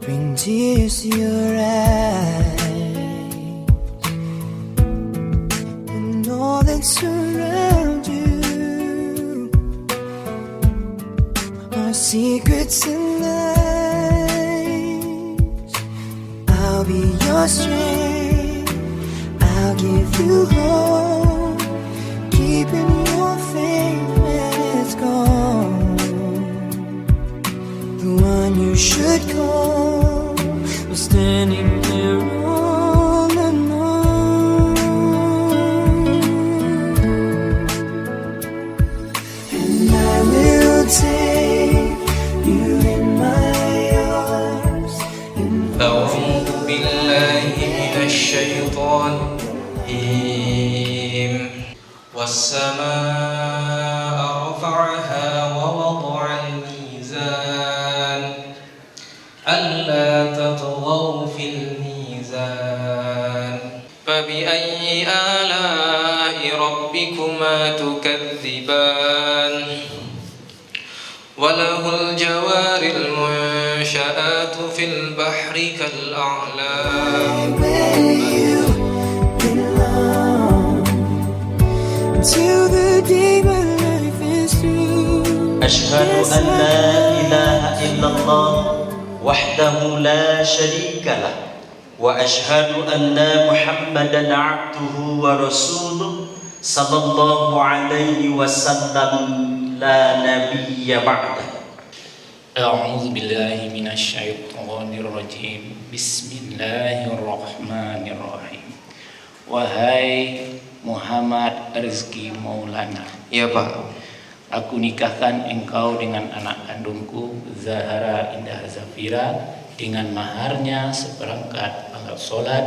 bring tears to your eyes, and all that surround you are secrets and lies. I'll be your strength, I'll give you hope, keeping your faith when it's gone. The one you should call was standing there all alone. And I will take you in my arms. أعوذ بالله من الشيطان الرجيم والسماء رفعها ووضع الميزان ألا تطغوا في الميزان فبأي آلاء ربكما تكذبان وله الجوار المنشآت في البحر كالأعلام Till the day my life is through. أشهد أن لا إله إلا الله وحده لا شريك له وأشهد أن محمدا عبده ورسوله صلى الله عليه وسلم لا نبي بعده. أعوذ بالله من الشيطان الرجيم. بسم الله الرحمن الرحيم. Wahai Muhammad Rizki Maulana, Ya Pak, aku nikahkan engkau dengan anak kandungku Zahra Indah Zafira dengan maharnya seperangkat alat sholat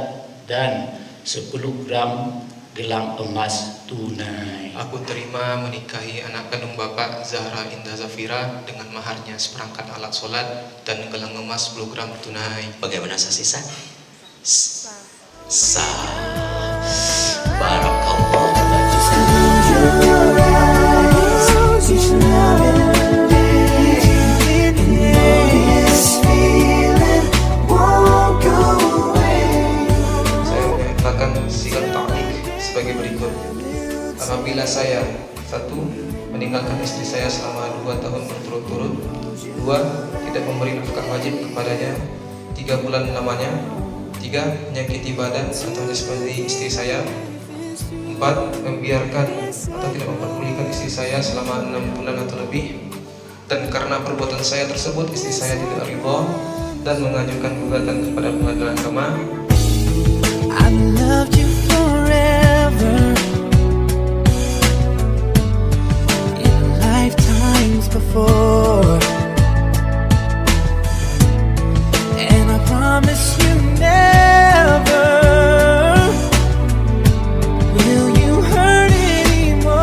dan 10 gram gelang emas tunai. aku terima menikahi anak kandung Bapak Zahra Indah Zafira dengan maharnya seperangkat alat sholat dan gelang emas 10 gram tunai. Bagaimana sah? Sah. Barakallah. Saya menyatakan sigat ta'liq sebagai berikut. Apabila saya 1. meninggalkan istri saya selama 2 tahun berturut-turut, 2. tidak memberi nafkah wajib kepadanya 3 bulan lamanya, 3. menyakiti badan atau jasmani istri saya, 4. membiarkan atau tidak memperdulikan istri saya selama 6 bulan atau lebih, dan karena perbuatan saya tersebut istri saya tidak ridha dan mengajukan gugatan kepada pengadilan agama. I've loved you forever in lifetimes before, and I promise you never will you hurt anymore.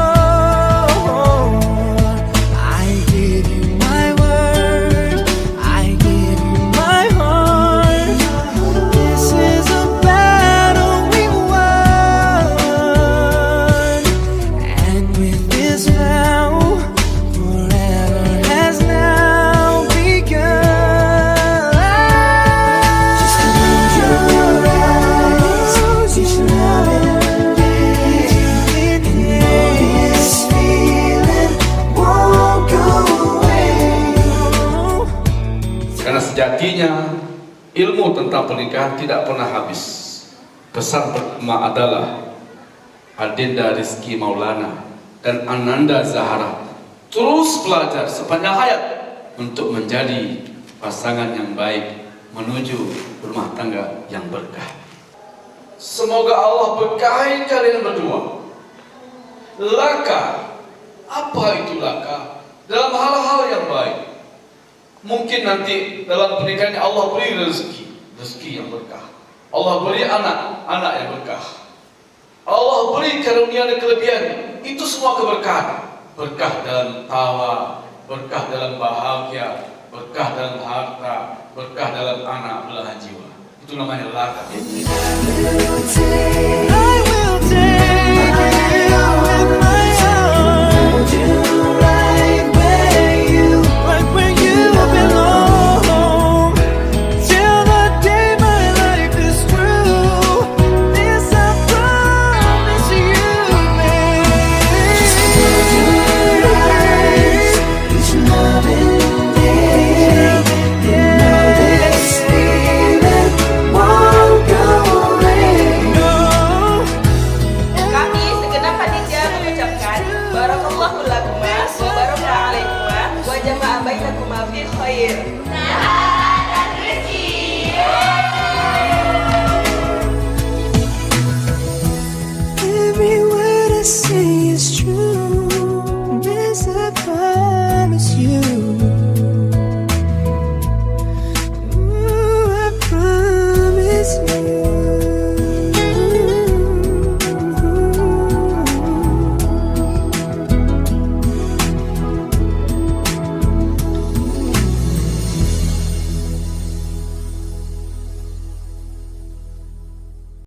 I give you my word, I give you my heart. This is a battle we won, and with this vow, forever has now begun. Just close your eyes, just love it. This feeling won't go away. Karena sejatinya ilmu tentang pernikahan tidak pernah habis. Pesan pertama adalah Adinda Rizki Maulana dan Ananda Zahra terus belajar sepanjang hayat untuk menjadi pasangan yang baik menuju rumah tangga yang berkah. Semoga Allah berkahi kalian berdua. Laka, apa itu laka? Dalam hal-hal yang baik. Mungkin nanti dalam pernikahan Allah beri rezeki yang berkah. Allah beri anak yang berkah. Allah beri karunia dan kelebihan. Itu semua keberkahan. Berkah dalam tawa, berkah dalam bahagia, berkah dalam harta, berkah dalam anak belahan jiwa. Itu namanya laka. I will take you in my arms, right where you belong, till Nah.